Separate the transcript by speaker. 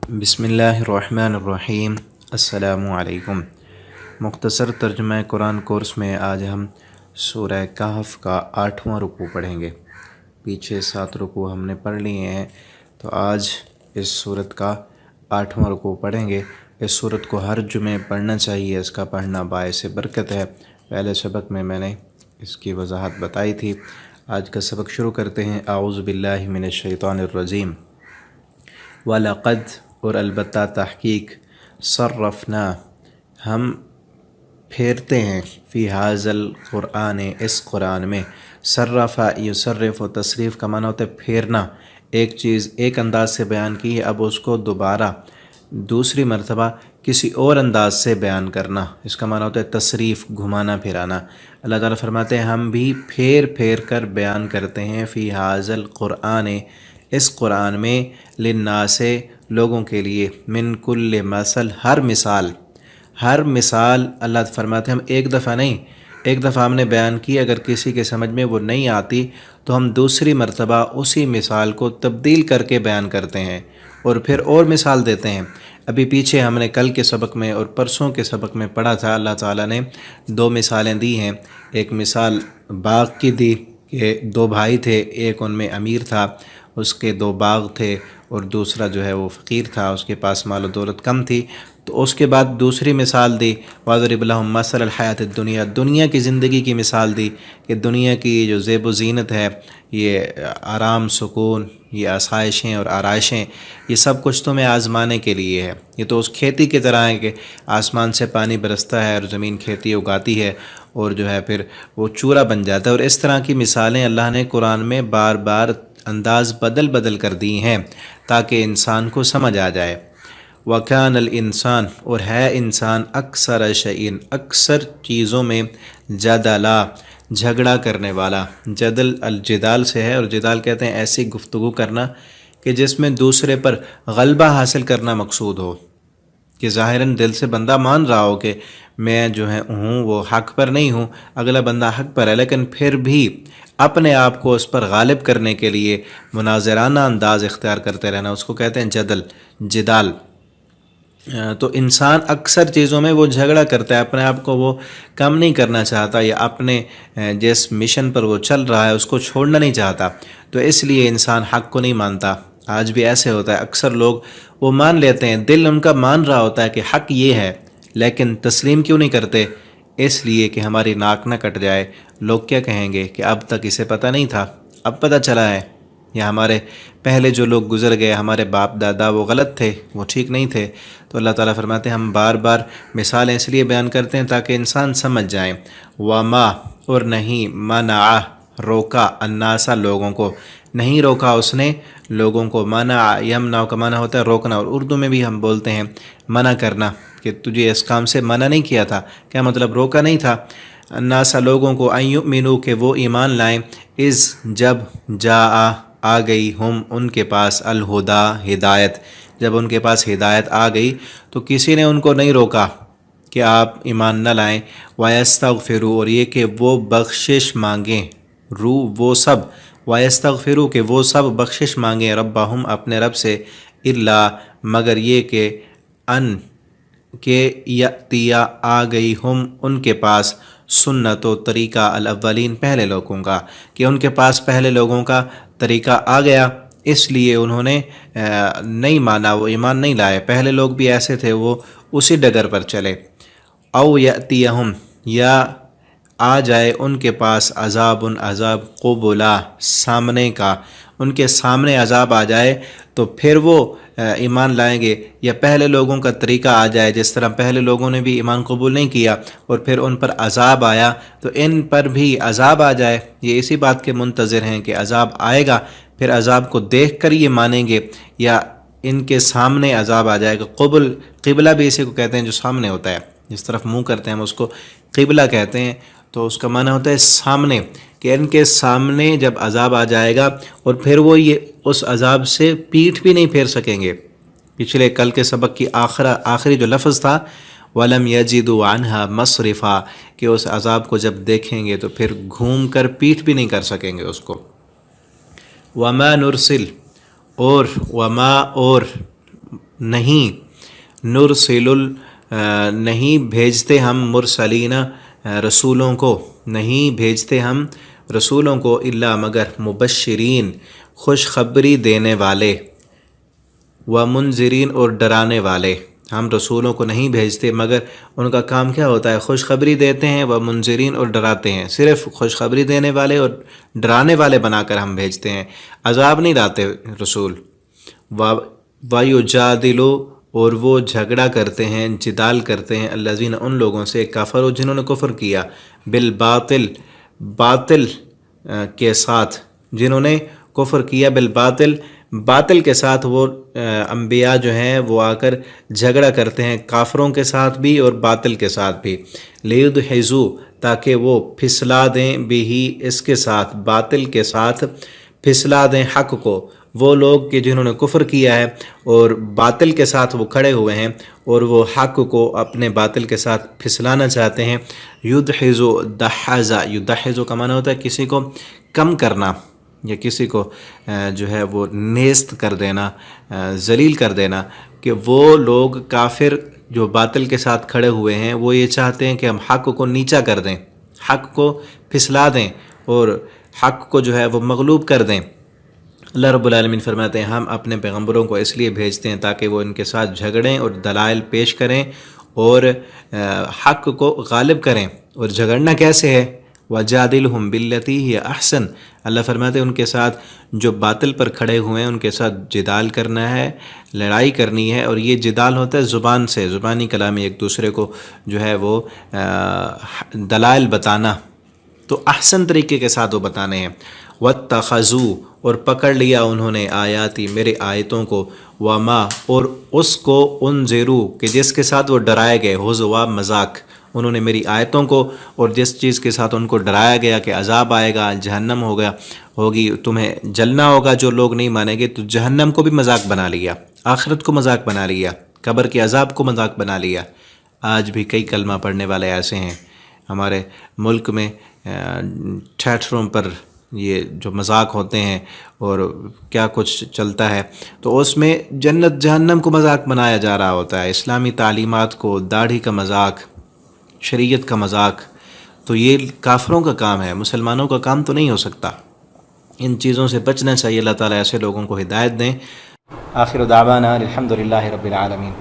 Speaker 1: बिस्मिल्लाहिर्रहमानिर्रहीम। अस्सलामु अलैकुम। मुख्तसर तर्जुमा कुरान कोर्स में आज हम सूरह कहफ का 8वां रुकू पढ़ेंगे। पीछे 7 रुकू हमने पढ़ लिए हैं, तो आज इस सूरत का 8वां रुकू पढ़ेंगे। इस सूरत को हर जुमे पढ़ना चाहिए, इसका पढ़ना बायस बरकत है। पहले सबक में मैंने इसकी वजाहत बताई थी। आज का सबक शुरू करते हैं। आऊज़ु बिल्लाहि मिनश शैतानिर रजीम। वलक़द और अलबत्ता तहक़ीक़, सर्रफ़ना हम फेरते हैं, फ़ी हाज़ल क़ुरआन इस क़ुरान में। सर्रफ़ा युसर्रिफ़ु तसरीफ़ का माना होता है फेरना। एक चीज़ एक अंदाज से बयान की है, अब उसको दोबारा दूसरी मरतबा किसी और अंदाज से बयान करना, इसका माना होता है तसरीफ़, घुमाना फिराना। अल्लाह ताला फरमाते हैं हम भी फेर फेर कर बयान करते हैं, फ़ी हाज़ल क़ुरआन इस क़ुरान में, लिन्नासे लोगों के लिए, मिन कुल्ल मसल हर मिसाल अल्लाह फरमाते हैं हम एक दफ़ा नहीं, एक दफ़ा हमने बयान की, अगर किसी के समझ में वो नहीं आती तो हम दूसरी मरतबा उसी मिसाल को तब्दील करके बयान करते हैं और फिर और मिसाल देते हैं। अभी पीछे हमने कल के सबक में और परसों के सबक में पढ़ा था, अल्लाह ताला ने 2 मिसालें दी हैं। एक मिसाल बाग की दी कि 2 भाई थे, एक उनमें अमीर था, उसके 2 बाग थे, और दूसरा जो है वो फ़कीर था, उसके पास माल और दौलत कम थी। तो उसके बाद दूसरी मिसाल दी, वाज़रिब लहुम मसल हयात दुनिया, दुनिया की ज़िंदगी की मिसाल दी कि दुनिया की जो ज़ेब व ज़ीनत है, ये आराम सुकून, ये आसाइशें और आराइशें, ये सब कुछ तुम्हें आज़माने के लिए है। ये तो उस खेती की तरह है कि आसमान से पानी बरसता है और ज़मीन खेती उगाती है और जो है फिर वो चूरा बन जाता है। और इस तरह की मिसालें अल्लाह ने कुरान में बार बार अंदाज़ बदल बदल कर दी हैं ताकि इंसान को समझ आ जाए। वकानल इंसान, और है इंसान, अक्सर शैइन, अक्सर चीज़ों में, जदला, झगड़ा करने वाला। जदल अलजिदाल से है, और जिदाल कहते हैं ऐसी गुफ्तगू करना कि जिसमें दूसरे पर गलबा हासिल करना मकसूद हो, कि ज़ाहिरन दिल से बंदा मान रहा हो कि मैं जो है हूँ वो हक़ पर नहीं हूँ, अगला बंदा हक़ पर है, लेकिन फिर भी अपने आप को उस पर गालिब करने के लिए मुनाज़राना अंदाज़ इख्तियार करते रहना, उसको कहते हैं जदल, जिदाल। तो इंसान अक्सर चीज़ों में वो झगड़ा करता है, अपने आप को वो कम नहीं करना चाहता, या अपने जिस मिशन पर वो चल रहा है उसको छोड़ना नहीं चाहता, तो इसलिए इंसान हक़ को नहीं मानता। आज भी ऐसे होता है, अक्सर लोग वो मान लेते हैं, दिल उनका मान रहा होता है कि हक़ ये है, लेकिन तस्लीम क्यों नहीं करते? इसलिए कि हमारी नाक न कट जाए, लोग क्या कहेंगे कि अब तक इसे पता नहीं था, अब पता चला है, या हमारे पहले जो लोग गुज़र गए, हमारे बाप दादा, वो गलत थे, वो ठीक नहीं थे। तो अल्लाह ताला फरमाते हैं हम बार बार मिसालें इसलिए बयान करते हैं ताकि इंसान समझ जाए। वमा, और नहीं, मना, रोका, अन्नासा, लोगों को, नहीं रोका उसने लोगों को। मना, यमना का माना होता है रोकना, और उर्दू में भी हम बोलते हैं मना करना, कि तुझे इस काम से मना नहीं किया था, क्या मतलब रोका नहीं था। अन्नासा, लोगों को, अयुमिनु, के वो ईमान लाएं, इज़, जब, जा, आ गई, हम, उनके पास, अल हुदा, हिदायत, जब उनके पास हिदायत आ गई तो किसी ने उनको नहीं रोका कि आप ईमान न लाएं। वयस्तगफिरू, और ये कि वो बख्शिश मांगें, रू वो सब, वयस्तगफिरू के वो सब बख्शिश मांगें, रब्बहुम, अपने रब से, इल्ला, मगर ये कि, अन, के, यतिया, आ गई, हम, उनके पास, सुन्नत, तरीक़ा, अल-अव्वलीन, पहले लोगों का, कि उनके पास पहले लोगों का तरीक़ा आ गया, इसलिए उन्होंने नहीं माना, वो ईमान नहीं लाए। पहले लोग भी ऐसे थे, वो उसी डगर पर चले। औ यतियहुम, या आ जाए उनके पास, अज़ाबुन, अज़ाब, क़ुबुला, सामने का, उनके सामने अज़ाब आ जाए तो फिर वो ईमान लाएंगे, या पहले लोगों का तरीक़ा आ जाए, जिस तरह पहले लोगों ने भी ईमान कबूल नहीं किया और फिर उन पर अज़ाब आया तो इन पर भी अज़ाब आ जाए। ये इसी बात के मुंतज़िर हैं कि अज़ाब आएगा, फिर अज़ाब को देख कर ये मानेंगे, या इनके सामने अज़ाब आ जाएगा। क़ुबुल, क़िबला भी इसी को कहते हैं जो सामने होता है, जिस तरफ मुँह करते हैं हम उसको क़िबला कहते हैं, तो उसका माना होता है सामने, कि इनके सामने जब अज़ाब आ जाएगा और फिर वो ये उस अज़ाब से पीठ भी नहीं फेर सकेंगे। पिछले कल के सबक की आखिरी जो लफ्ज़ था, वलम यजिदु अन्हा मसरिफ़ा, कि उस अज़ाब को जब देखेंगे तो फिर घूम कर पीठ भी नहीं कर सकेंगे उसको। वमा नुरसिल, और वमा, और نہیں بھیجتے ہم مرسلین رسولوں کو، نہیں بھیجتے ہم رسولوں کو الا مگر مبشرین خوشخبری دینے والے، و منذرین اور ڈرانے والے۔ ہم رسولوں کو نہیں بھیجتے مگر ان کا کام کیا ہوتا ہے؟ خوشخبری دیتے ہیں، و منذرین اور ڈراتے ہیں۔ صرف خوشخبری دینے والے اور ڈرانے والے بنا کر ہم بھیجتے ہیں، عذاب نہیں لاتے رسول۔ وَيُجَادِلُ اور وہ جھگڑا کرتے ہیں، جدال کرتے ہیں، الذین ان لوگوں سے کفروا جنہوں نے کفر کیا، بالباطل باطل کے ساتھ، جنہوں نے کفر کیا بالباطل باطل کے ساتھ۔ وہ انبیاء جو ہیں وہ آ کر جھگڑا کرتے ہیں کافروں کے ساتھ بھی اور باطل کے ساتھ بھی، لیدحضوا تاکہ وہ پھسلا دیں بھی اس کے ساتھ، باطل کے ساتھ پھسلا دیں حق کو۔ وہ لوگ کہ جنہوں نے کفر کیا ہے اور باطل کے ساتھ وہ کھڑے ہوئے ہیں اور وہ حق کو اپنے باطل کے ساتھ پھسلانا چاہتے ہیں۔ یدحضوا دحض، یدحض کا معنی ہوتا ہے کسی کو کم کرنا یا کسی کو جو ہے وہ نیست کر دینا، ذلیل کر دینا، کہ وہ لوگ کافر جو باطل کے ساتھ کھڑے ہوئے ہیں وہ یہ چاہتے ہیں کہ ہم حق کو نیچا کر دیں، حق کو پھسلا دیں اور حق کو جو ہے وہ مغلوب کر دیں۔ اللہ رب العالمین فرماتے ہیں ہم اپنے پیغمبروں کو اس لیے بھیجتے ہیں تاکہ وہ ان کے ساتھ جھگڑیں اور دلائل پیش کریں اور حق کو غالب کریں۔ اور جھگڑنا کیسے ہے؟ وَجَادِلْهُمْ بِالَّتِي هِيَ أَحْسَنُ، اللہ فرماتے ہیں ان کے ساتھ جو باطل پر کھڑے ہوئے ہیں ان کے ساتھ جدال کرنا ہے، لڑائی کرنی ہے۔ اور یہ جدال ہوتا ہے زبان سے، زبانی کلامی، ایک دوسرے کو جو ہے وہ دلائل بتانا، تو احسن طریقے کے ساتھ وہ بتانے ہیں۔ وَاتَّخَذُوا اور پکڑ لیا انہوں نے آیاتی میرے آیتوں کو، وما اور اس کو انذروا کہ جس کے ساتھ وہ ڈرائے گئے، ہزوا مذاق، انہوں نے میری آیتوں کو اور جس چیز کے ساتھ ان کو ڈرایا گیا کہ عذاب آئے گا، جہنم ہوگی، تمہیں جلنا ہوگا جو لوگ نہیں مانیں گے، تو جہنم کو بھی مذاق بنا لیا، آخرت کو مذاق بنا لیا، قبر کے عذاب کو مذاق بنا لیا۔ آج بھی کئی کلمہ پڑھنے والے ایسے ہیں ہمارے ملک میں، تھیٹروں پر یہ جو مذاق ہوتے ہیں اور کیا کچھ چلتا ہے، تو اس میں جنت جہنم کو مذاق بنایا جا رہا ہوتا ہے، اسلامی تعلیمات کو، داڑھی کا مذاق، شریعت کا مذاق۔ تو یہ کافروں کا کام ہے، مسلمانوں کا کام تو نہیں ہو سکتا۔ ان چیزوں سے بچنا چاہیے، اللہ تعالیٰ ایسے لوگوں کو ہدایت دیں۔ آخر دعوانا الحمد للہ رب العالمین۔